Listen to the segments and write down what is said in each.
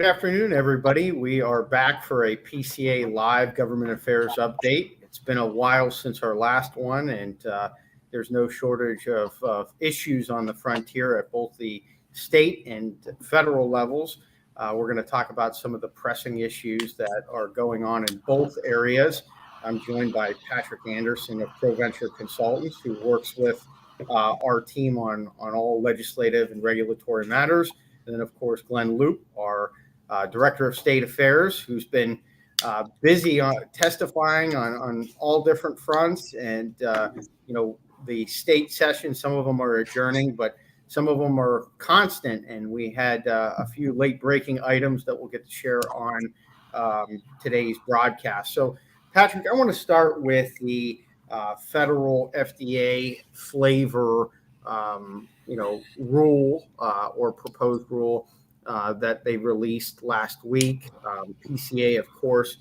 Good afternoon, everybody. We are back for a PCA Live Government Affairs update. It's been a while since our last one, and there's no shortage of issues on the frontier at both the state and federal levels. We're going to talk about some of the pressing issues that are going on in both areas. I'm joined by Patrick Anderson of ProVenture Consultants, who works with our team on all legislative and regulatory matters. And then, of course, Glenn Loop, our Director of State Affairs, who's been busy testifying on all different fronts. And, the state sessions, some of them are adjourning, but some of them are constant. And we had a few late-breaking items that we'll get to share on today's broadcast. So, Patrick, I want to start with the federal FDA flavor rule or proposed rule that they released last week. PCA, of course,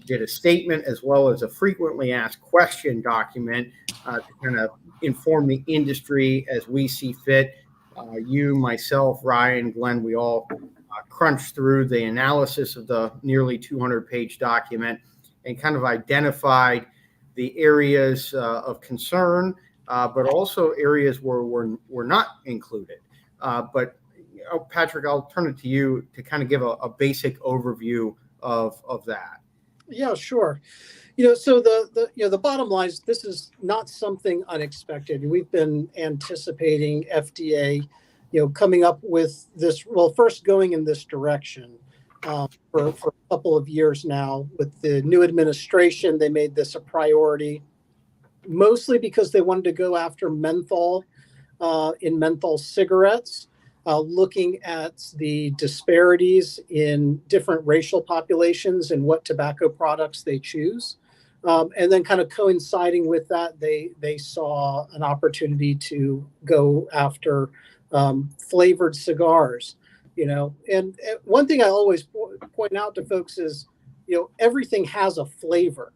did a statement as well as a frequently asked question document to kind of inform the industry as we see fit. You, myself, Ryan, Glenn, we all crunched through the analysis of the nearly 200-page document and kind of identified the areas of concern, but also areas where we're not included. But Patrick, I'll turn it to you to kind of give a basic overview of that. Yeah, sure. So the bottom line is this is not something unexpected. We've been anticipating FDA, coming up with this. Well, first going in this direction for a couple of years now. With the new administration, they made this a priority, mostly because they wanted to go after menthol in menthol cigarettes. Looking at the disparities in different racial populations and what tobacco products they choose. And then kind of coinciding with that, they saw an opportunity to go after flavored cigars, And one thing I always point out to folks is, everything has a flavor.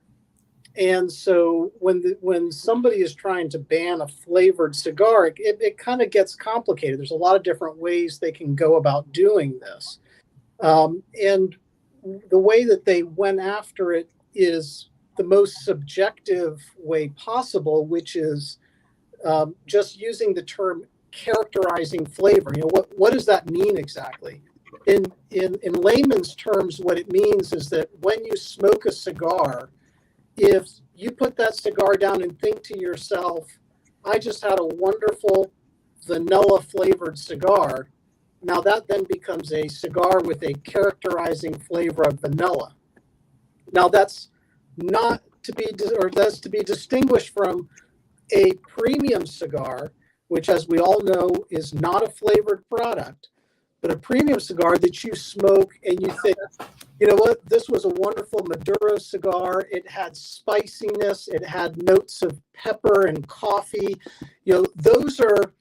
And so when somebody is trying to ban a flavored cigar, it kind of gets complicated. There's a lot of different ways they can go about doing this. And the way that they went after it is the most subjective way possible, which is just using the term characterizing flavor. What does that mean exactly? In layman's terms, what it means is that when you smoke a cigar, if you put that cigar down and think to yourself, I just had a wonderful vanilla flavored cigar. Now that then becomes a cigar with a characterizing flavor of vanilla. Now that's to be distinguished from a premium cigar, which, as we all know, is not a flavored product, but a premium cigar that you smoke and you think, you know what, this was a wonderful Maduro cigar. It had spiciness. It had notes of pepper and coffee. Those are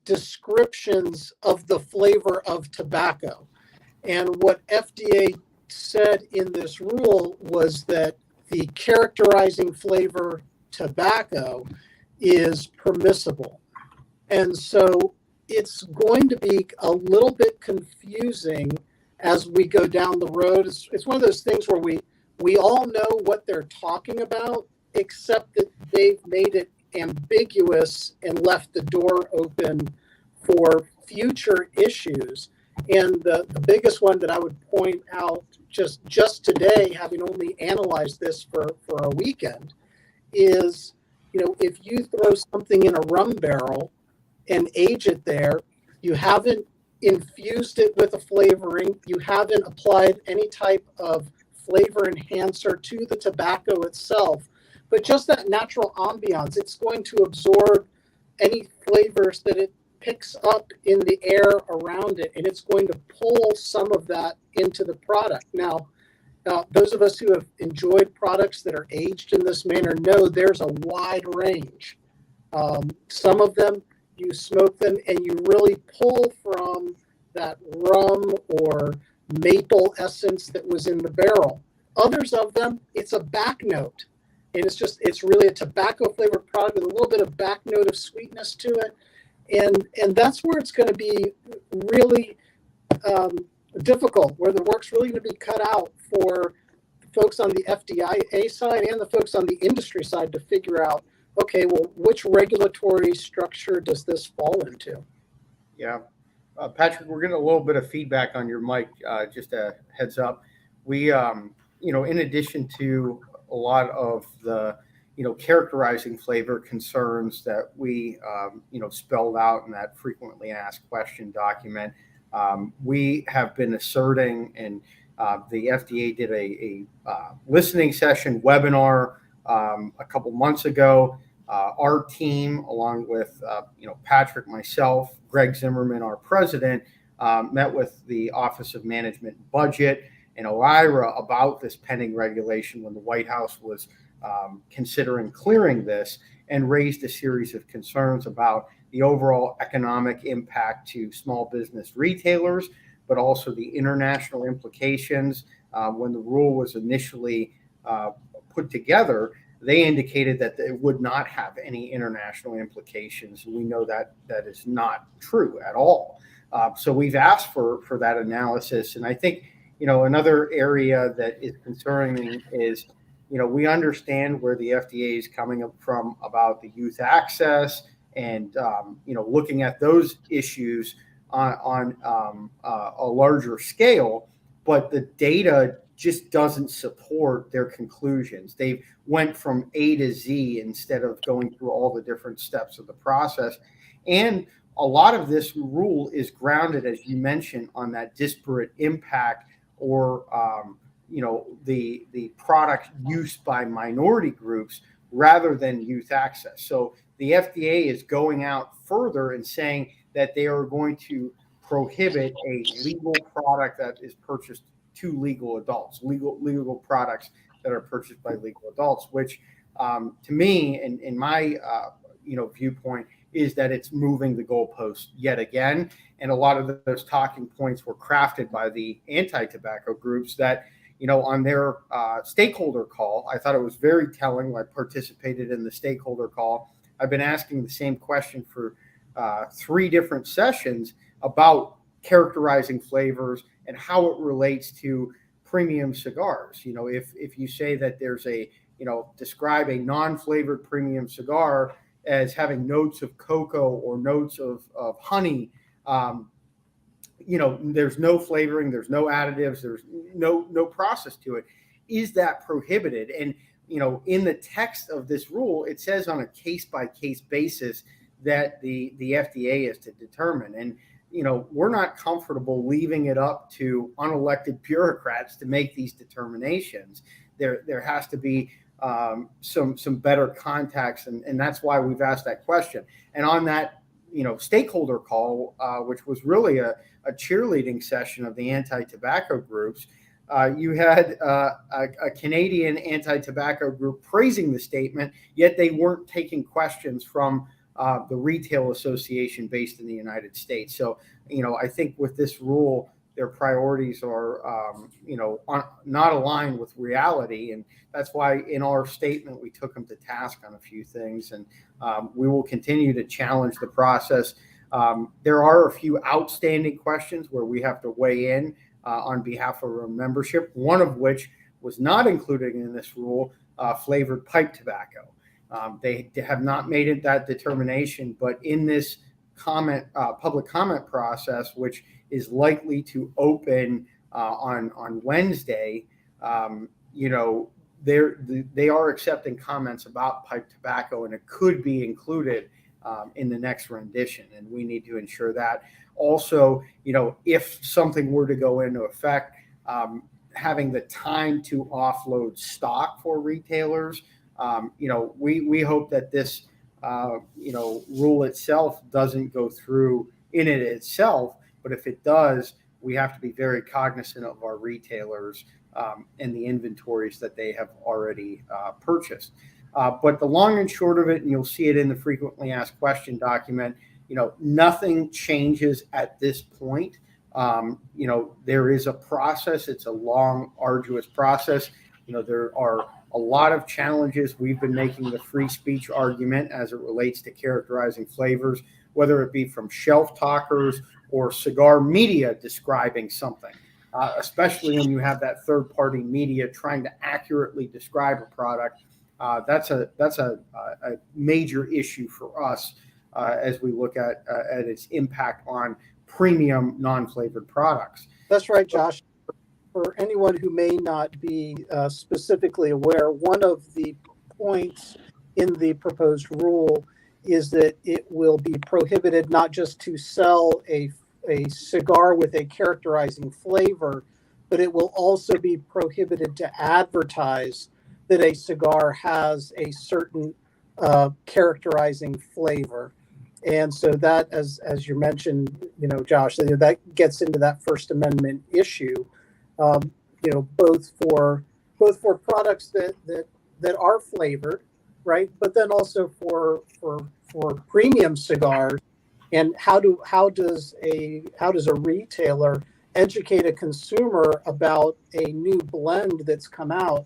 descriptions of the flavor of tobacco. And what FDA said in this rule was that the characterizing flavor tobacco is permissible. And so it's going to be a little bit confusing as we go down the road. It's one of those things where we all know what they're talking about, except that they've made it ambiguous and left the door open for future issues. And the biggest one that I would point out just today, having only analyzed this for a weekend, is, if you throw something in a rum barrel and age it there, you haven't infused it with a flavoring, you haven't applied any type of flavor enhancer to the tobacco itself, but just that natural ambiance, it's going to absorb any flavors that it picks up in the air around it, and it's going to pull some of that into the product. Now, those of us who have enjoyed products that are aged in this manner know there's a wide range. Some of them, you smoke them and you really pull from that rum or maple essence that was in the barrel. Others of them, it's a back note. And it's really a tobacco flavored product with a little bit of back note of sweetness to it. And that's where it's going to be really difficult, where the work's really going to be cut out for folks on the FDIA side and the folks on the industry side to figure out, okay, well, which regulatory structure does this fall into? Yeah. Patrick, we're getting a little bit of feedback on your mic. Just a heads up. We, in addition to a lot of the, characterizing flavor concerns that we, spelled out in that frequently asked question document, we have been asserting, and the FDA did a listening session webinar a couple months ago. Our team, along with Patrick, myself, Greg Zimmerman, our president, met with the Office of Management and Budget and OIRA about this pending regulation when the White House was considering clearing this, and raised a series of concerns about the overall economic impact to small business retailers, but also the international implications. When the rule was initially put together, they indicated that it would not have any international implications. We know that that is not true at all. So we've asked for that analysis. And I think, another area that is concerning is, we understand where the FDA is coming up from about the youth access and, looking at those issues on a larger scale, but the data just doesn't support their conclusions. They went from A to Z instead of going through all the different steps of the process. And a lot of this rule is grounded, as you mentioned, on that disparate impact or, the product use by minority groups rather than youth access. So the FDA is going out further and saying that they are going to prohibit a legal product that is purchased to legal adults, legal products that are purchased by legal adults, which to me, in my viewpoint, is that it's moving the goalpost yet again. And a lot of those talking points were crafted by the anti-tobacco groups that, on their stakeholder call, I thought it was very telling. I participated in the stakeholder call. I've been asking the same question for 3 different sessions about characterizing flavors and how it relates to premium cigars. If you say that there's describe a non-flavored premium cigar as having notes of cocoa or notes of honey, there's no flavoring, there's no additives, there's no process to it. Is that prohibited? And, in the text of this rule, it says on a case-by-case basis that the FDA is to determine. And, we're not comfortable leaving it up to unelected bureaucrats to make these determinations. There has to be some better context, and that's why we've asked that question. And on that, stakeholder call, which was really a cheerleading session of the anti-tobacco groups, you had a Canadian anti-tobacco group praising the statement, yet they weren't taking questions from the retail association based in the United States. So, I think with this rule, their priorities are, not aligned with reality. And that's why in our statement, we took them to task on a few things. And we will continue to challenge the process. There are a few outstanding questions where we have to weigh in on behalf of our membership, one of which was not included in this rule, flavored pipe tobacco. They have not made it that determination, but in this public comment process, which is likely to open on Wednesday, they are accepting comments about pipe tobacco, and it could be included in the next rendition, and we need to ensure that. Also, if something were to go into effect, having the time to offload stock for retailers. We hope that this, rule itself doesn't go through in it itself, but if it does, we have to be very cognizant of our retailers and the inventories that they have already purchased. But the long and short of it, and you'll see it in the frequently asked question document, nothing changes at this point. There is a process. It's a long, arduous process. There are a lot of challenges. We've been making the free speech argument as it relates to characterizing flavors, whether it be from shelf talkers or cigar media describing something. especially when you have that third-party media trying to accurately describe a product. That's a major issue for us as we look at its impact on premium non-flavored products. That's right, Josh. For anyone who may not be specifically aware, one of the points in the proposed rule is that it will be prohibited not just to sell a cigar with a characterizing flavor, but it will also be prohibited to advertise that a cigar has a certain characterizing flavor. And so that, as you mentioned, Josh, that gets into that First Amendment issue. Both for products that are flavored, right? But then also for premium cigars, and how does a retailer educate a consumer about a new blend that's come out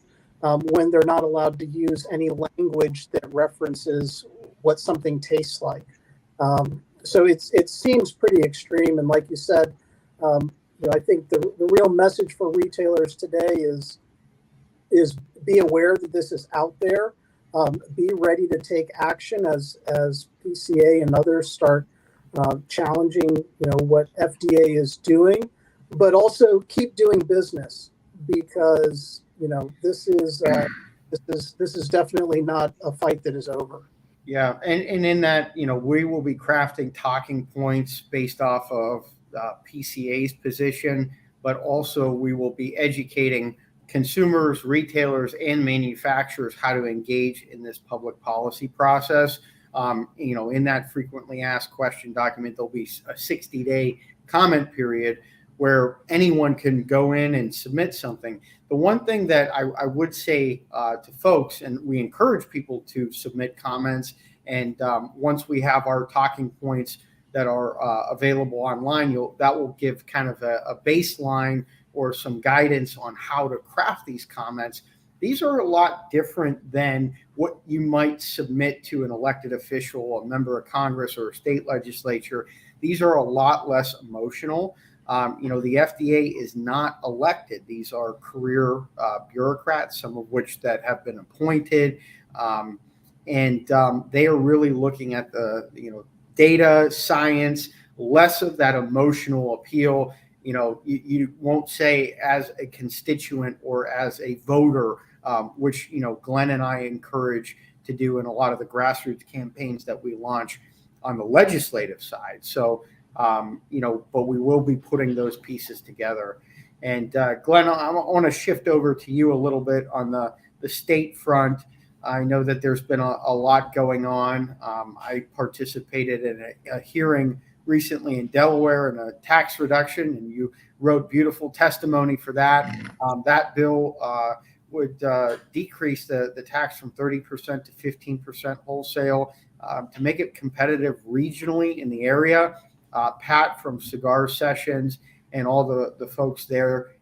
when they're not allowed to use any language that references what something tastes like? So it seems pretty extreme, and like you said. I think the real message for retailers today is be aware that this is out there. Be ready to take action as PCA and others start challenging, what FDA is doing, but also keep doing business, because this is definitely not a fight that is over. Yeah, and in that, we will be crafting talking points based off of PCA's position, but also we will be educating consumers, retailers, and manufacturers how to engage in this public policy process. In that frequently asked question document, there'll be a 60-day comment period where anyone can go in and submit something. The one thing that I would say to folks, and we encourage people to submit comments, and once we have our talking points that are available online, that will give kind of a baseline or some guidance on how to craft these comments. These are a lot different than what you might submit to an elected official, a member of Congress, or a state legislature. These are a lot less emotional. The FDA is not elected. These are career bureaucrats, some of which that have been appointed, and they are really looking at the data, science, less of that emotional appeal. You won't say as a constituent or as a voter, which, Glenn and I encourage to do in a lot of the grassroots campaigns that we launch on the legislative side. So, but we will be putting those pieces together. And Glenn, I want to shift over to you a little bit on the state front. I know that there's been a lot going on. I participated in a hearing recently in Delaware in a tax reduction, and you wrote beautiful testimony for that. That bill would decrease the tax from 30% to 15% wholesale to make it competitive regionally in the area. Pat from Cigar Sessions and all the folks there,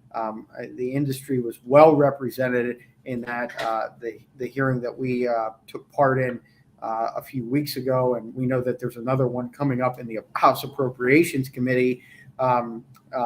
the industry was well represented in that the hearing that we took part in a few weeks ago, and we know that there's another one coming up in the House Appropriations Committee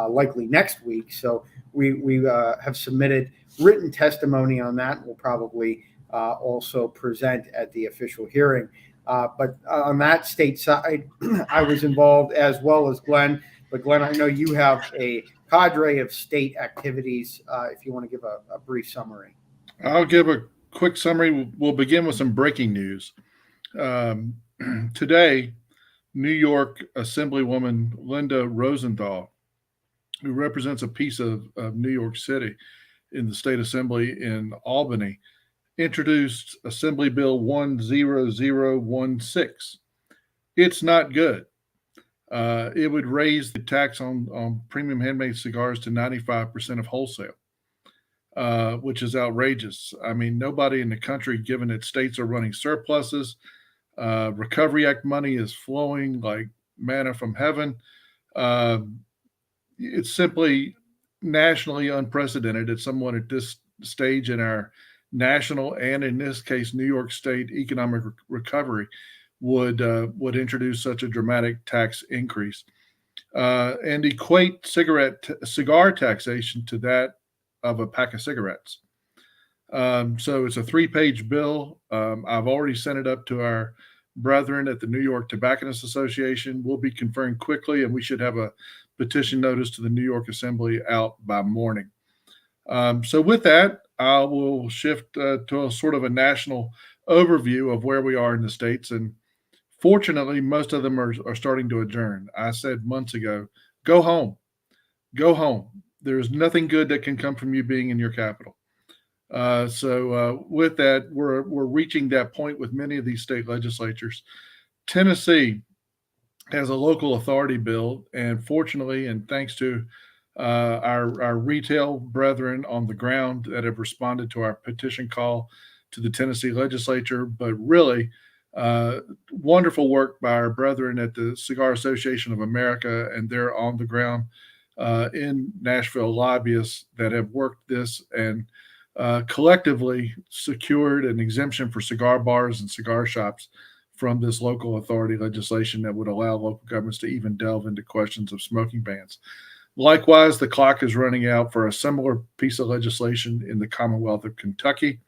likely next week. So we have submitted written testimony on that. We'll probably also present at the official hearing. But on that state side, I was involved as well as Glenn. But Glenn, I know you have a cadre of state activities. If you want to give a brief summary. I'll give a quick summary. We'll begin with some breaking news. Today, New York Assemblywoman Linda Rosenthal, who represents a piece of New York City in the state assembly in Albany, introduced Assembly Bill 10016. It's not good. It would raise the tax on premium handmade cigars to 95% of wholesale, which is outrageous. I mean, nobody in the country, given that states are running surpluses, Recovery Act money is flowing like manna from heaven. It's simply nationally unprecedented. It's someone at this stage in our national and, in this case, New York State economic recovery would introduce such a dramatic tax increase. and equate cigar taxation to that of a pack of cigarettes. So it's a 3-page bill. I've already sent it up to our brethren at the New York Tobacconists Association. We'll be conferring quickly, and we should have a petition notice to the New York Assembly out by morning. So with that, I will shift to a sort of a national overview of where we are in the states. And fortunately, most of them are starting to adjourn. I said months ago, go home. Go home. There's nothing good that can come from you being in your capital. So with that, we're reaching that point with many of these state legislatures. Tennessee has a local authority bill, and fortunately, and thanks to our retail brethren on the ground that have responded to our petition call to the Tennessee legislature, but really wonderful work by our brethren at the Cigar Association of America and their on the ground in Nashville lobbyists that have worked this and collectively secured an exemption for cigar bars and cigar shops from this local authority legislation that would allow local governments to even delve into questions of smoking bans. Likewise, the clock is running out for a similar piece of legislation in the Commonwealth of Kentucky.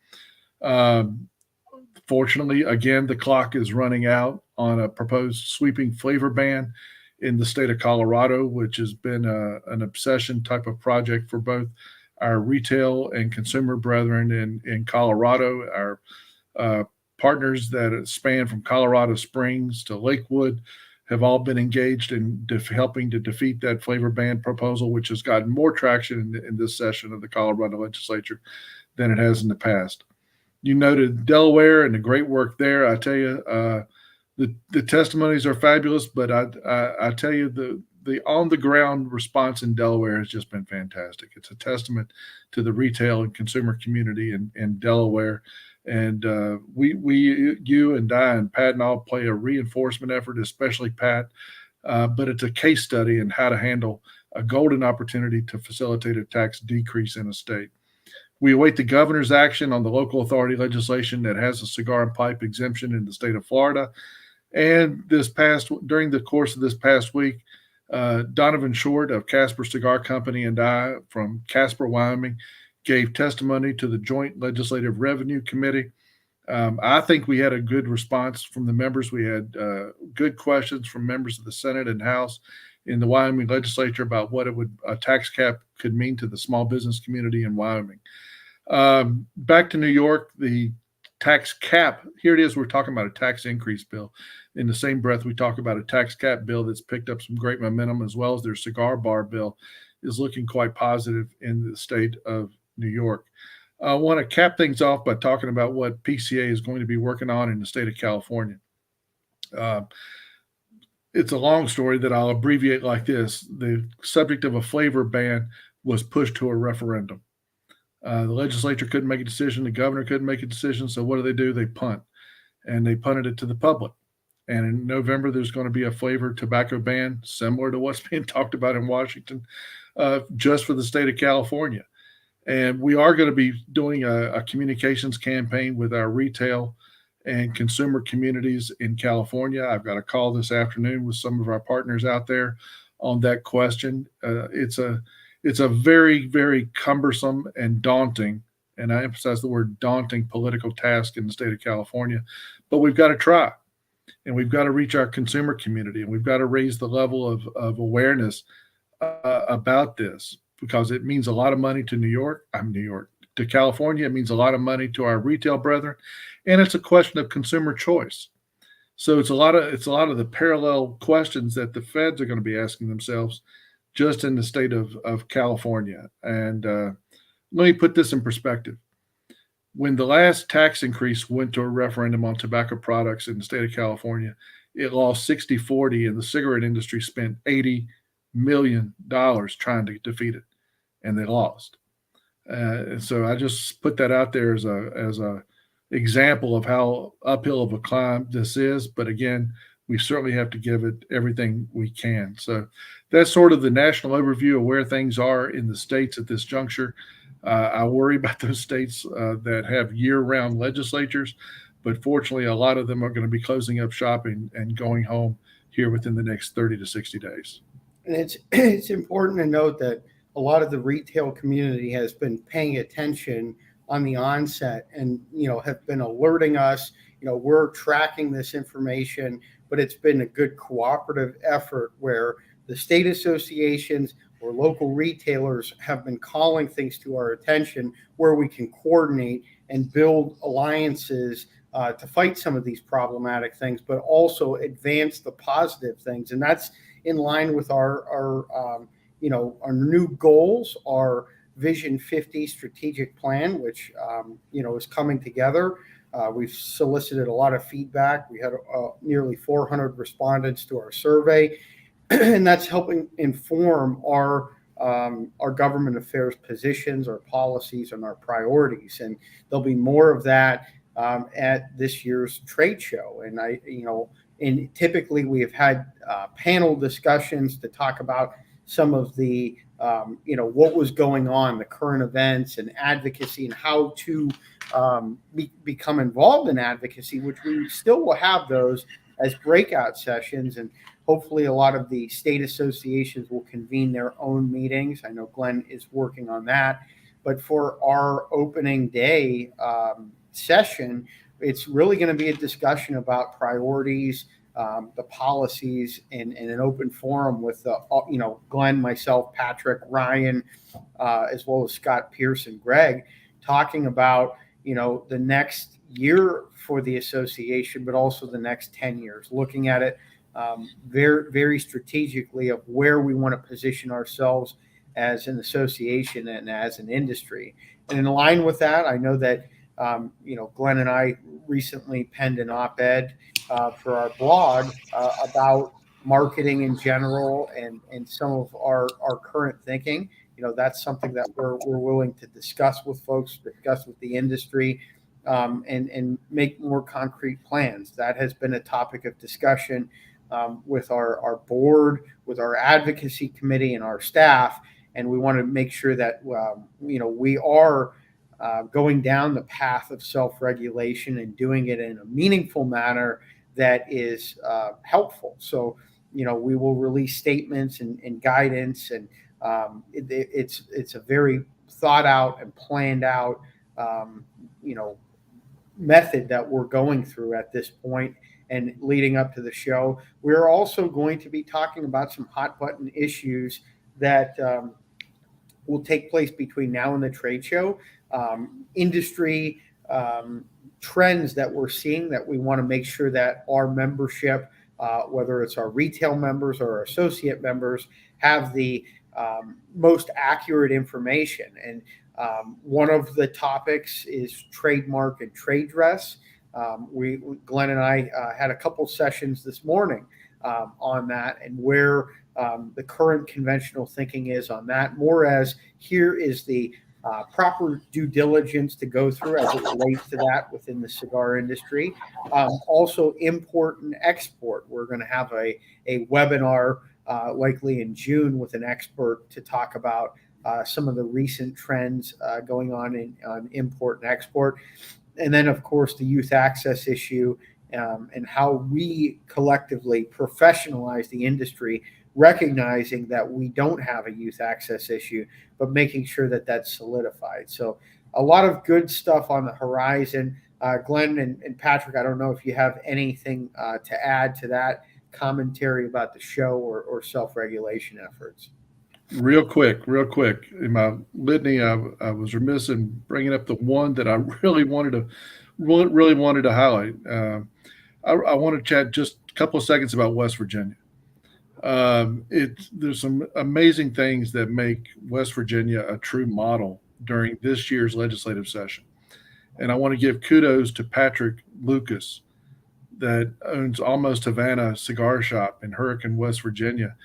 Fortunately, again, the clock is running out on a proposed sweeping flavor ban in the state of Colorado, which has been an obsession type of project for both our retail and consumer brethren in Colorado. Our partners that span from Colorado Springs to Lakewood have all been engaged in helping to defeat that flavor ban proposal, which has gotten more traction in this session of the Colorado legislature than it has in the past. You noted Delaware and the great work there. I tell you, the testimonies are fabulous, but I tell you, the on-the-ground response in Delaware has just been fantastic. It's a testament to the retail and consumer community in Delaware. And you and I and Pat and all play a reinforcement effort, especially Pat, but it's a case study in how to handle a golden opportunity to facilitate a tax decrease in a state. We await the governor's action on the local authority legislation that has a cigar and pipe exemption in the state of Florida. And during the course of this past week, Donovan Short of Casper Cigar Company and I from Casper, Wyoming, gave testimony to the Joint Legislative Revenue Committee. I think we had a good response from the members. We had good questions from members of the Senate and House in the Wyoming legislature about what a tax cap could mean to the small business community in Wyoming. Back to New York, the tax cap, here it is, we're talking about a tax increase bill. In the same breath, we talk about a tax cap bill that's picked up some great momentum, as well as their cigar bar bill is looking quite positive in the state of New York. I want to cap things off by talking about what PCA is going to be working on in the state of California. It's a long story that I'll abbreviate like this. The subject of a flavor ban was pushed to a referendum. The legislature couldn't make a decision. The governor couldn't make a decision. So what do? They punt. And they punted it to the public. And in November, there's going to be a flavored tobacco ban similar to what's being talked about in Washington, just for the state of California. And we are going to be doing a communications campaign with our retail and consumer communities in California. I've got a call this afternoon with some of our partners out there on that question. It's a very, very cumbersome and daunting, and I emphasize the word daunting, political task in the state of California. But we've got to try, and we've got to reach our consumer community, and we've got to raise the level of awareness about this, because it means a lot of money to to California. It means a lot of money to our retail brethren, and it's a question of consumer choice. So it's a lot of the parallel questions that the feds are going to be asking themselves just in the state of California. And let me put this in perspective. When the last tax increase went to a referendum on tobacco products in the state of California, it lost 60-40, and the cigarette industry spent $80 million trying to defeat it, and they lost. So I just put that out there as a example of how uphill of a climb this is. But again, we certainly have to give it everything we can. So that's sort of the national overview of where things are in the states at this juncture. I worry about those states that have year-round legislatures, but fortunately, a lot of them are going to be closing up shop and going home here within the next 30 to 60 days. And it's important to note that a lot of the retail community has been paying attention on the onset and, have been alerting us. We're tracking this information, but it's been a good cooperative effort where the state associations or local retailers have been calling things to our attention where we can coordinate and build alliances to fight some of these problematic things, but also advance the positive things. And that's in line with our new goals, our Vision 50 strategic plan, which, is coming together. We've solicited a lot of feedback. We had nearly 400 respondents to our survey, and that's helping inform our government affairs positions, our policies, and our priorities. And there'll be more of that at this year's trade show. And typically we have had panel discussions to talk about some of the, what was going on, the current events and advocacy, and how to become involved in advocacy, which we still will have those as breakout sessions. And hopefully a lot of the state associations will convene their own meetings. I know Glenn is working on that. But for our opening day session, it's really going to be a discussion about priorities, the policies, in an open forum with Glenn, myself, Patrick, Ryan, as well as Scott, Pierce, and Greg, talking about the next year for the association, but also the next 10 years, looking at it very, very strategically of where we want to position ourselves as an association and as an industry. And in line with that, I know that Glenn and I recently penned an op-ed for our blog about marketing in general and some of our current thinking. That's something that we're willing to discuss with folks, discuss with the industry, and make more concrete plans. That has been a topic of discussion with our board, with our advocacy committee, and our staff. And we want to make sure that we are going down the path of self-regulation and doing it in a meaningful manner that is helpful. So, we will release statements and guidance, and it's a very thought out and planned out, method that we're going through at this point and leading up to the show. We're also going to be talking about some hot button issues that will take place between now and the trade show. Industry trends that we're seeing that we want to make sure that our membership, whether it's our retail members or our associate members, have the most accurate information. And one of the topics is trademark and trade dress. Glenn and I had a couple sessions this morning on that, and where the current conventional thinking is on that, more as here is the proper due diligence to go through as it relates to that within the cigar industry. Also import and export. We're going to have a webinar likely in June with an expert to talk about some of the recent trends going on on import and export. And then, of course, the youth access issue and how we collectively professionalize the industry, recognizing that we don't have a youth access issue, but making sure that that's solidified. So a lot of good stuff on the horizon. Glenn and Patrick, I don't know if you have anything to add to that commentary about the show or self-regulation efforts. Real quick. In my litany, I was remiss in bringing up the one that I really wanted to highlight. I want to chat just a couple of seconds about West Virginia. There's some amazing things that make West Virginia a true model during this year's legislative session. And I want to give kudos to Patrick Lucas, that owns Almost Havana Cigar Shop in Hurricane, West Virginia.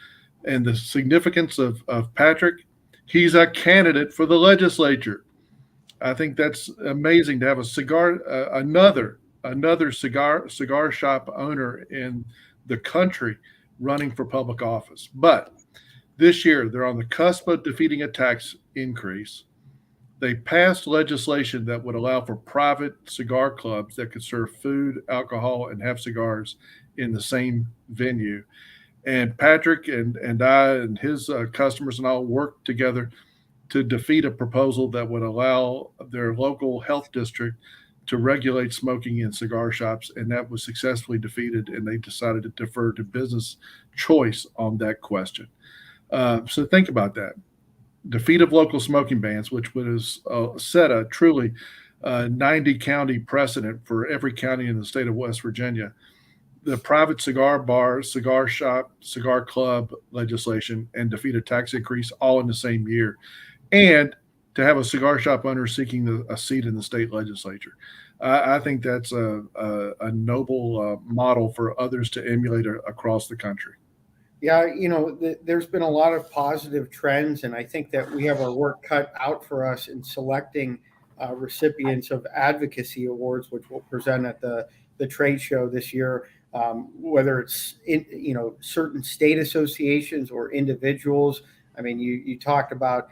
And the significance of Patrick, he's a candidate for the legislature. I think that's amazing to have another cigar shop owner in the country running for public office. But this year, they're on the cusp of defeating a tax increase. They passed legislation that would allow for private cigar clubs that could serve food, alcohol, and have cigars in the same venue. And Patrick and I and his customers and all worked together to defeat a proposal that would allow their local health district to regulate smoking in cigar shops, and that was successfully defeated, and they decided to defer to business choice on that question. So think about that. Defeat of local smoking bans, which would have set a truly 90 county precedent for every county in the state of West Virginia. The private cigar bar, cigar shop, cigar club legislation, and defeat a tax increase all in the same year. And to have a cigar shop owner seeking a seat in the state legislature. I think that's a noble model for others to emulate across the country. Yeah, there's been a lot of positive trends, and I think that we have our work cut out for us in selecting recipients of advocacy awards, which we'll present at the trade show this year. Whether it's certain state associations or individuals. I mean, you talked about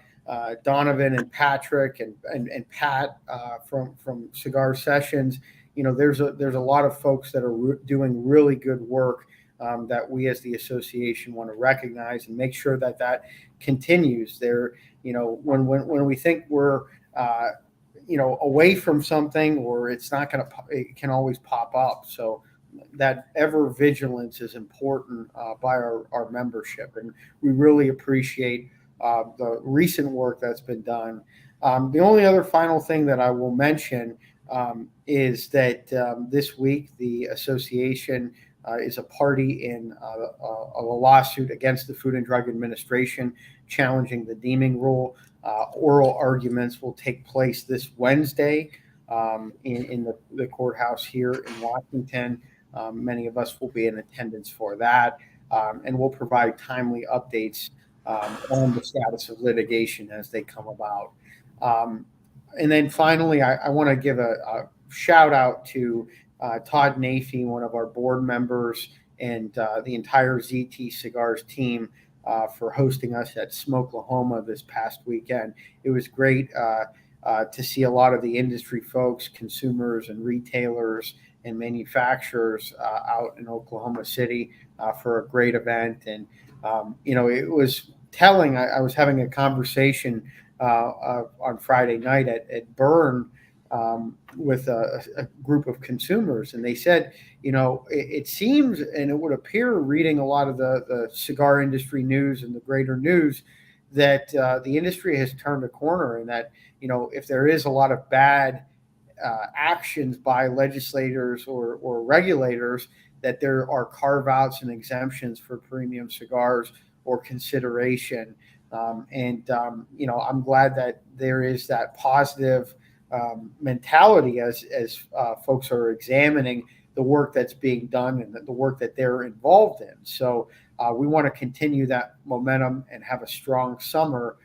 Donovan and Patrick and Pat from Cigar Sessions. There's a lot of folks that are doing really good work that we as the association want to recognize and make sure that continues. When we think we're away from something, or it's not going to, it can always pop up. So that ever vigilance is important by our membership, and we really appreciate the recent work that's been done. The only other final thing that I will mention is that this week the association is a party in a lawsuit against the Food and Drug Administration challenging the deeming rule. Oral arguments will take place this Wednesday in the courthouse here in Washington. Many of us will be in attendance for that, and we'll provide timely updates on the status of litigation as they come about. And then finally, I want to give a shout out to Todd Nafee, one of our board members, and the entire ZT Cigars team for hosting us at Smokelahoma this past weekend. It was great to see a lot of the industry folks, consumers and retailers and manufacturers out in Oklahoma City for a great event. And, it was telling. I was having a conversation on Friday night at Burn with a group of consumers, and they said, it seems, and it would appear reading a lot of the cigar industry news and the greater news, that the industry has turned a corner, and that, if there is a lot of bad actions by legislators or regulators, that there are carve-outs and exemptions for premium cigars or consideration. I'm glad that there is that positive mentality as folks are examining the work that's being done and the work that they're involved in. So we want to continue that momentum and have a strong summer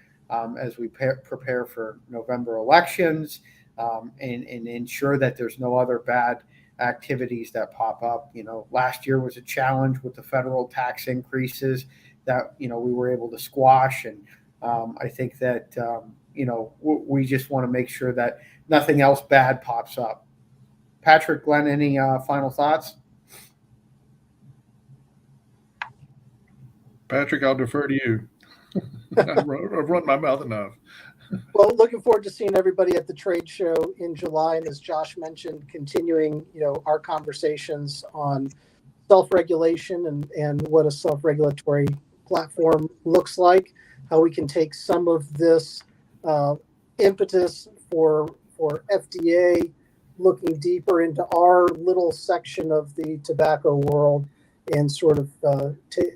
as we prepare for November elections, and ensure that there's no other bad activities that pop up. Last year was a challenge with the federal tax increases that we were able to squash, and I think that we just want to make sure that nothing else bad pops up. Patrick, Glenn, any final thoughts? Patrick, I'll defer to you. I've run my mouth enough. Well, looking forward to seeing everybody at the trade show in July, and as Josh mentioned, continuing our conversations on self-regulation and what a self-regulatory platform looks like, how we can take some of this impetus for FDA looking deeper into our little section of the tobacco world and sort of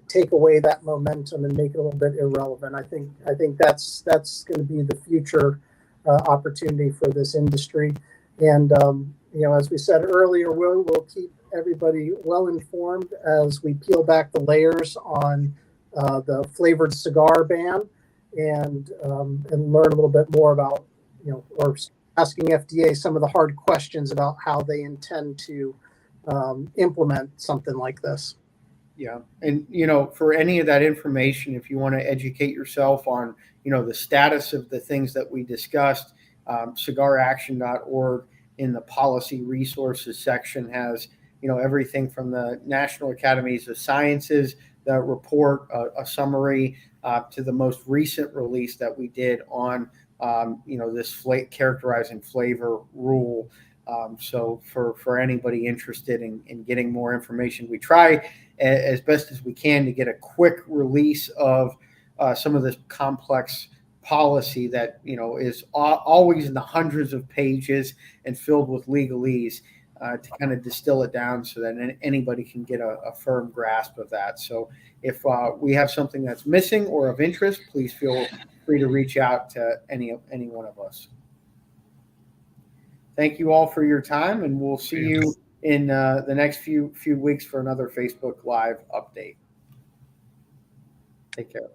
take away that momentum and make it a little bit irrelevant. I think that's going to be the future opportunity for this industry. And as we said earlier, we'll keep everybody well informed as we peel back the layers on the flavored cigar ban and learn a little bit more about or asking FDA some of the hard questions about how they intend to implement something like this. Yeah. And, for any of that information, if you want to educate yourself on, the status of the things that we discussed, cigaraction.org in the policy resources section has, everything from the National Academies of Sciences the report, a summary to the most recent release that we did on this characterizing flavor rule. So for anybody interested in getting more information, we try as best as we can to get a quick release of some of this complex policy that is always in the hundreds of pages and filled with legalese, to kind of distill it down so that anybody can get a firm grasp of that. So if we have something that's missing or of interest, please feel free to reach out to any one of us. Thank you all for your time, and we'll see you in the next few weeks for another Facebook Live update. Take care.